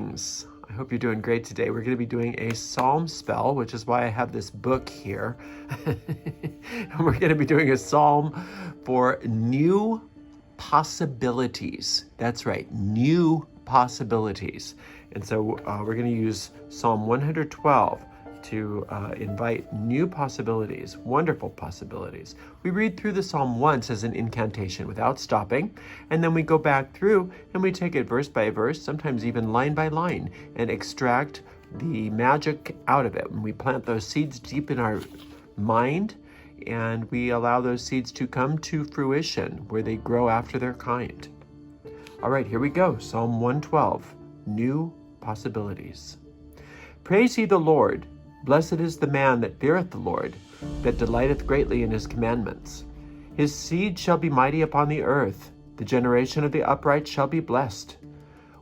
Greetings. I hope you're doing great today. We're going to be doing a psalm spell, which is why I have this book here. And we're going to be doing a psalm for new possibilities. That's right, new possibilities. And so we're going to use Psalm 112 to invite new possibilities, wonderful possibilities. We read through the psalm once as an incantation without stopping, and then we go back through and we take it verse by verse, sometimes even line by line, and extract the magic out of it. And we plant those seeds deep in our mind, and we allow those seeds to come to fruition where they grow after their kind. All right, here we go. Psalm 112, new possibilities. Praise ye the Lord. Blessed is the man that feareth the Lord, that delighteth greatly in his commandments. His seed shall be mighty upon the earth. The generation of the upright shall be blessed.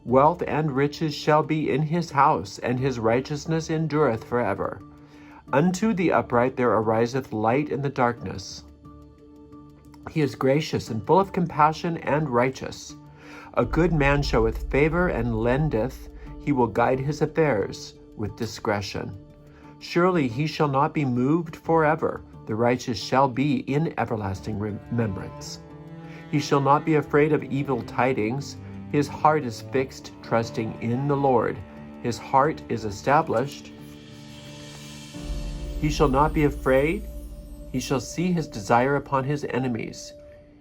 Wealth and riches shall be in his house, and his righteousness endureth forever. Unto the upright there ariseth light in the darkness. He is gracious and full of compassion and righteous. A good man showeth favor and lendeth. He will guide his affairs with discretion. Surely he shall not be moved forever. The righteous shall be in everlasting remembrance. He shall not be afraid of evil tidings. His heart is fixed, trusting in the Lord. His heart is established. He shall not be afraid. He shall see his desire upon his enemies.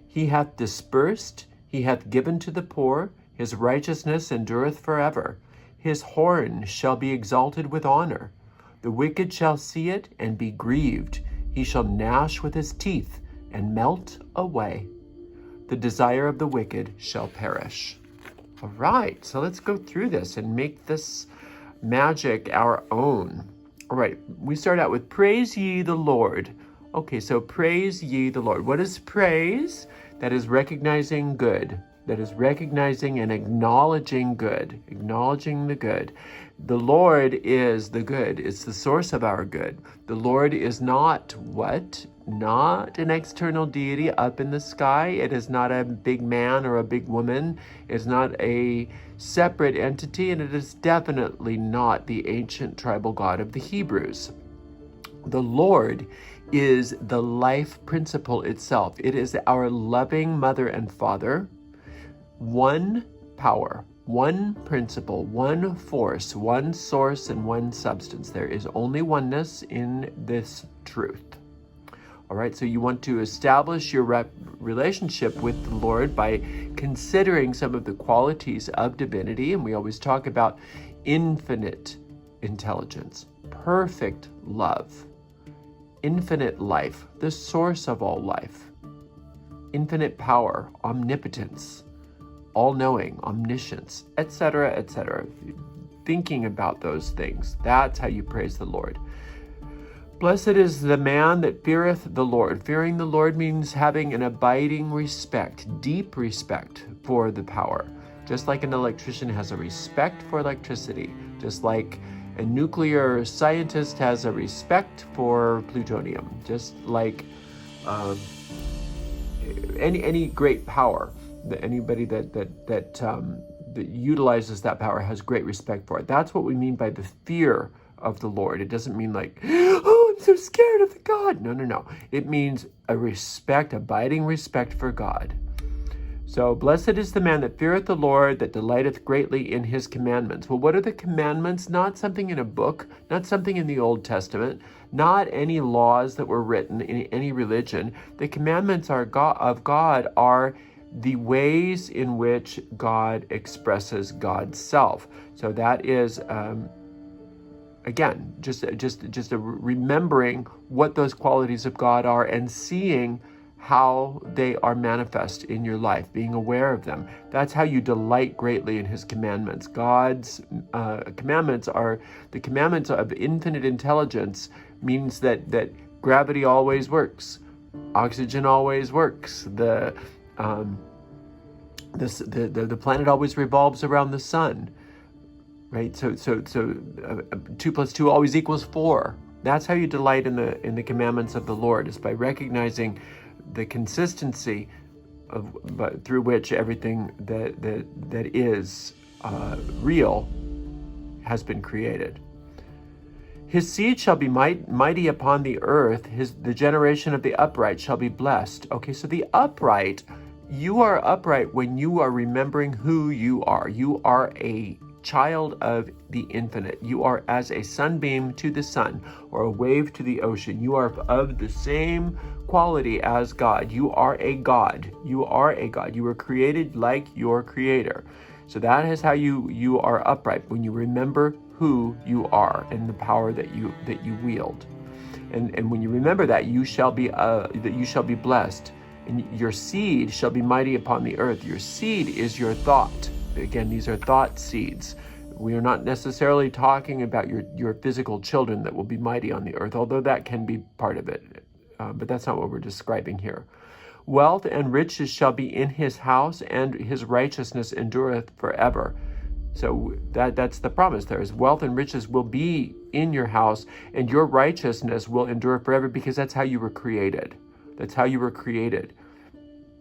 He hath dispersed, he hath given to the poor. His righteousness endureth forever. His horn shall be exalted with honor. The wicked shall see it and be grieved. He shall gnash with his teeth and melt away. The desire of the wicked shall perish. All right, so let's go through this and make this magic our own. All right, we start out with praise ye the Lord. Okay, so praise ye the Lord. What is praise? That is recognizing good. That is recognizing and acknowledging good, acknowledging the good. The Lord is the good. It's the source of our good. The Lord is not what? Not an external deity up in the sky. It is not a big man or a big woman. It's not a separate entity, and it is definitely not the ancient tribal god of the Hebrews. The Lord is the life principle itself. It is our loving mother and father. One power, one principle, one force, one source, and one substance. There is only oneness in this truth. All right, so you want to establish your relationship with the Lord by considering some of the qualities of divinity. And we always talk about infinite intelligence, perfect love, infinite life, the source of all life, infinite power, omnipotence, all-knowing, omniscience, etc., etc. Thinking about those things, that's how you praise the Lord. Blessed is the man that feareth the Lord. Fearing the Lord means having an abiding respect, deep respect for the power. Just like an electrician has a respect for electricity, just like a nuclear scientist has a respect for plutonium, just like any great power. Anybody that utilizes that power has great respect for it. That's what we mean by the fear of the Lord. It doesn't mean like, oh, I'm so scared of the God. No. It means a respect, abiding respect for God. So blessed is the man that feareth the Lord, that delighteth greatly in his commandments. Well, what are the commandments? Not something in a book, not something in the Old Testament, not any laws that were written in any religion. The commandments of God are the ways in which God expresses God's self. So that is, again, just a remembering what those qualities of God are and seeing how they are manifest in your life, being aware of them. That's how you delight greatly in his commandments. God's commandments are the commandments of infinite intelligence, means that gravity always works, oxygen always works, the planet always revolves around the sun, right? So 2 + 2 always equals 4. That's how you delight in the commandments of the Lord, is by recognizing the consistency through which everything that is real has been created. His seed shall be mighty upon the earth. The generation of the upright shall be blessed. Okay, so the upright, you are upright when you are remembering who you are. You are a child of the infinite. You are as a sunbeam to the sun or a wave to the ocean. You are of the same quality as God. You are a God. You are a God. You were created like your creator. So that is how you are upright, when you remember who you are and the power that you wield. And when you remember that, you shall be blessed, and your seed shall be mighty upon the earth. Your seed is your thought. Again, these are thought seeds. We are not necessarily talking about your physical children that will be mighty on the earth, although that can be part of it. But that's not what we're describing here. Wealth and riches shall be in his house, and his righteousness endureth forever. So that's the promise there, is wealth and riches will be in your house, and your righteousness will endure forever, because that's how you were created. That's how you were created.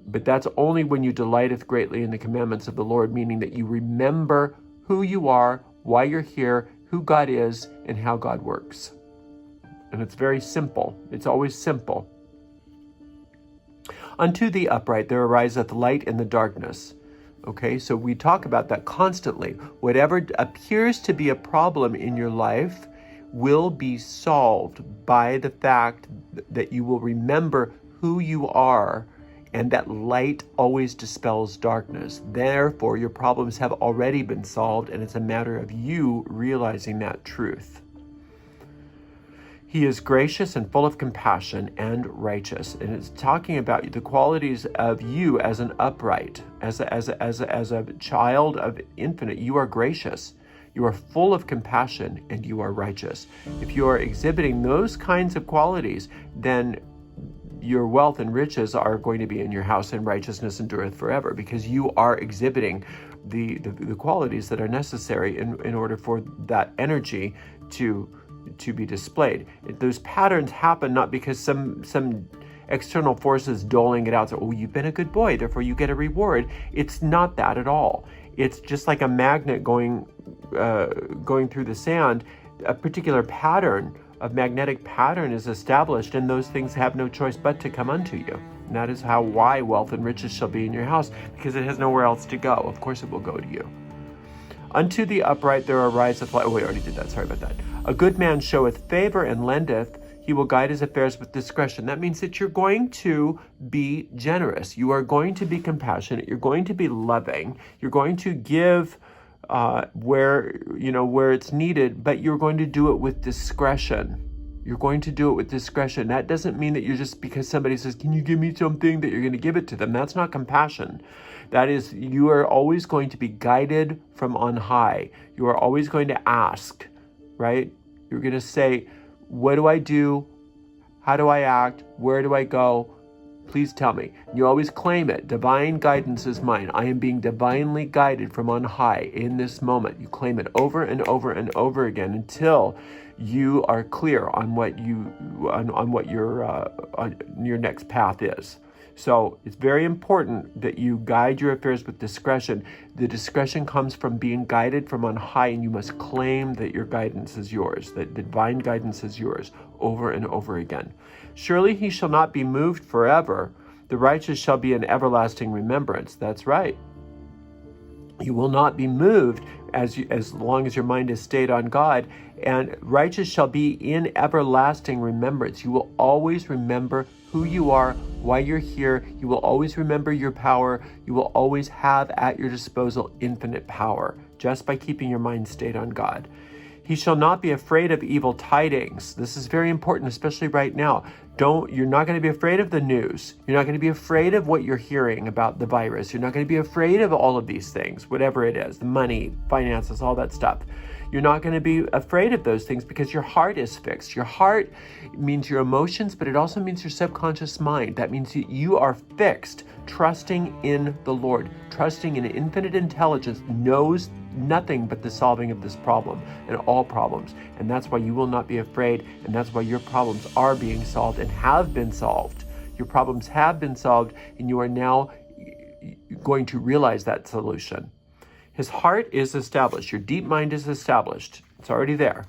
But that's only when you delighteth greatly in the commandments of the Lord, meaning that you remember who you are, why you're here, who God is, and how God works. And it's very simple. It's always simple. Unto the upright there ariseth light in the darkness. Okay, so we talk about that constantly. Whatever appears to be a problem in your life will be solved by the fact that you will remember who you are, and that light always dispels darkness. Therefore, your problems have already been solved, and it's a matter of you realizing that truth. He is gracious and full of compassion and righteous. And it's talking about the qualities of you as an upright, as a child of infinite. You are gracious, you are full of compassion, and you are righteous. If you are exhibiting those kinds of qualities, then your wealth and riches are going to be in your house, and righteousness endureth forever, because you are exhibiting the qualities that are necessary in order for that energy to be displayed. Those patterns happen not because some external forces doling it out. So, you've been a good boy, therefore you get a reward. It's not that at all. It's just like a magnet going through the sand. A particular magnetic pattern is established, and those things have no choice but to come unto you. And that is why wealth and riches shall be in your house, because it has nowhere else to go. Of course it will go to you. Unto the upright there ariseth light. Oh, we already did that. Sorry about that. A good man showeth favor and lendeth. He will guide his affairs with discretion. That means that you're going to be generous. You are going to be compassionate. You're going to be loving. You're going to give where it's needed, but you're going to do it with discretion. You're going to do it with discretion. That doesn't mean that you're just, because somebody says, can you give me something, that you're going to give it to them. That's not compassion. That is, you are always going to be guided from on high. You are always going to ask, right? You're going to say, what do I do? How do I act? Where do I go? Please tell me. You always claim it. Divine guidance is mine. I am being divinely guided from on high in this moment. You claim it over and over and over again until you are clear on what your next path is. So it's very important that you guide your affairs with discretion. The discretion comes from being guided from on high, and you must claim that your guidance is yours, that the divine guidance is yours over and over again. Surely he shall not be moved forever. The righteous shall be in everlasting remembrance. That's right. You will not be moved as long as your mind is stayed on God, and righteous shall be in everlasting remembrance. You will always remember who you are, why you're here. You will always remember your power. You will always have at your disposal infinite power, just by keeping your mind stayed on God. He shall not be afraid of evil tidings. This is very important, especially right now. You're not going to be afraid of the news. You're not going to be afraid of what you're hearing about the virus. You're not going to be afraid of all of these things, whatever it is, the money, finances, all that stuff. You're not going to be afraid of those things because your heart is fixed. Your heart means your emotions, but it also means your subconscious mind. That means you are fixed, trusting in the Lord, trusting in an infinite intelligence, knows nothing but the solving of this problem and all problems. And that's why you will not be afraid, and that's why your problems are being solved and have been solved. Your problems have been solved, and you are now going to realize that solution. His heart is established. Your deep mind is established. It's already there.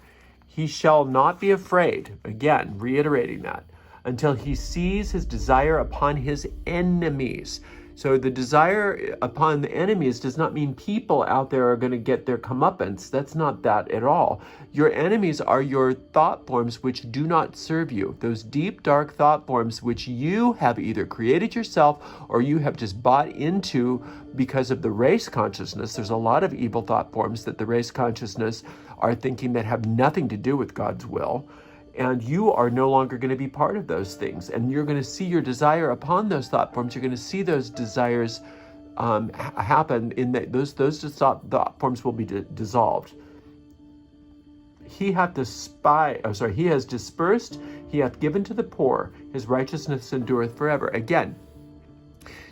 He shall not be afraid, again, reiterating that, until he sees his desire upon his enemies. So the desire upon the enemies does not mean people out there are going to get their comeuppance. That's not that at all. Your enemies are your thought forms which do not serve you. Those deep, dark thought forms which you have either created yourself or you have just bought into because of the race consciousness. There's a lot of evil thought forms that the race consciousness are thinking that have nothing to do with God's will. And you are no longer going to be part of those things. And you're going to see your desire upon those thought forms. You're going to see those desires happen in that those thought forms will be dissolved. He has dispersed, he hath given to the poor, his righteousness endureth forever. Again,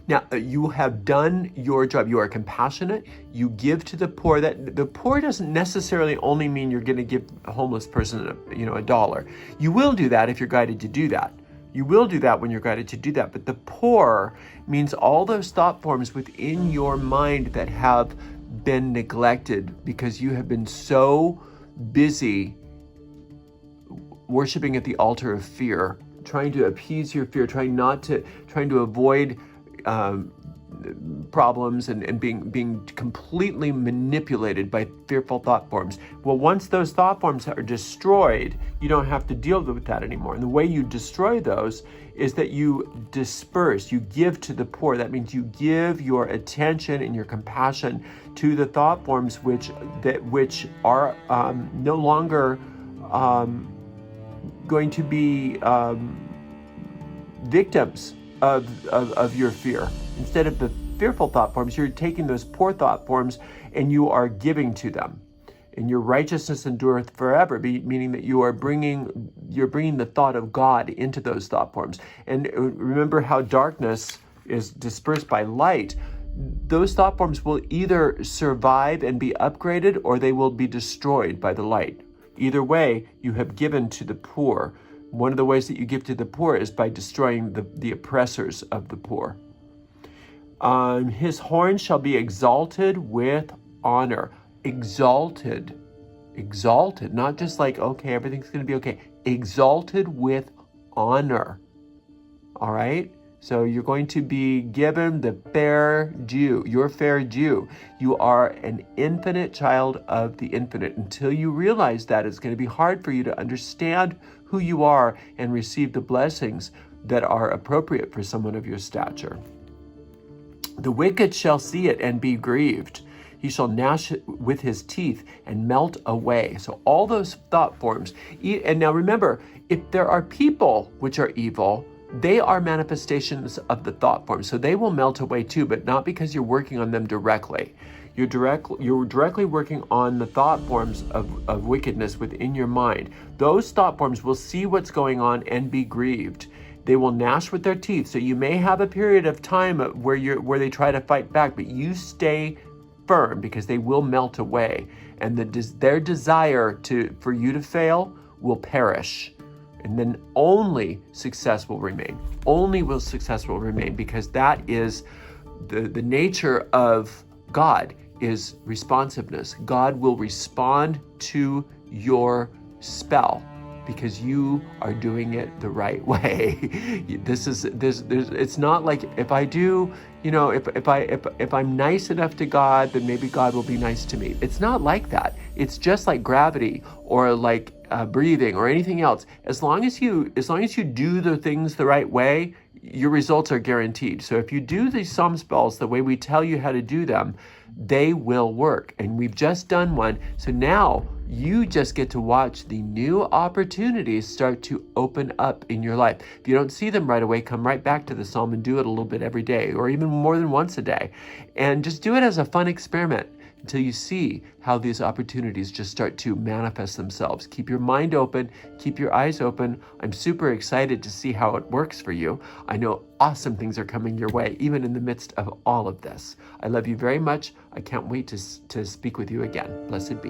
now, you have done your job. You are compassionate. You give to the poor. That the poor doesn't necessarily only mean you're going to give a homeless person, $1. You will do that if you're guided to do that. You will do that when you're guided to do that. But the poor means all those thought forms within your mind that have been neglected because you have been so busy worshiping at the altar of fear, trying to appease your fear, trying to avoid problems and being completely manipulated by fearful thought forms. Well, once those thought forms are destroyed, you don't have to deal with that anymore. And the way you destroy those is that you disperse, you give to the poor. That means you give your attention and your compassion to the thought forms which are no longer going to be victims of your fear. Instead of the fearful thought forms, you're taking those poor thought forms and you are giving to them. And your righteousness endureth forever, meaning that you're bringing the thought of God into those thought forms. And remember how darkness is dispersed by light. Those thought forms will either survive and be upgraded or they will be destroyed by the light. Either way, you have given to the poor. One of the ways that you give to the poor is by destroying the oppressors of the poor. His horn shall be exalted with honor. Exalted, not just like, okay, everything's going to be okay. Exalted with honor. All right? So you're going to be given the fair due, your fair due. You are an infinite child of the infinite. Until you realize that, it's going to be hard for you to understand who you are and receive the blessings that are appropriate for someone of your stature. The wicked shall see it and be grieved. He shall gnash with his teeth and melt away. So all those thought forms. And now remember, if there are people which are evil, they are manifestations of the thought form. So they will melt away too, but not because you're working on them directly. You're directly working on the thought forms of wickedness within your mind. Those thought forms will see what's going on and be grieved. They will gnash with their teeth. So you may have a period of time where they try to fight back, but you stay firm because they will melt away. And their desire for you to fail will perish. And then only success will remain. Only will success will remain, because that is the nature of God, is responsiveness. God will respond to your spell because you are doing it the right way. It's not like if I do, if I'm nice enough to God, then maybe God will be nice to me. It's not like that. It's just like gravity or like breathing or anything else. As long as you do the things the right way, your results are guaranteed. So if you do these psalm spells the way we tell you how to do them, they will work. And we've just done one. So now you just get to watch the new opportunities start to open up in your life. If you don't see them right away, come right back to the psalm and do it a little bit every day, or even more than once a day. And just do it as a fun experiment until you see how these opportunities just start to manifest themselves. Keep your mind open, keep your eyes open. I'm super excited to see how it works for you. I know awesome things are coming your way, even in the midst of all of this. I love you very much. I can't wait to speak with you again. Blessed be.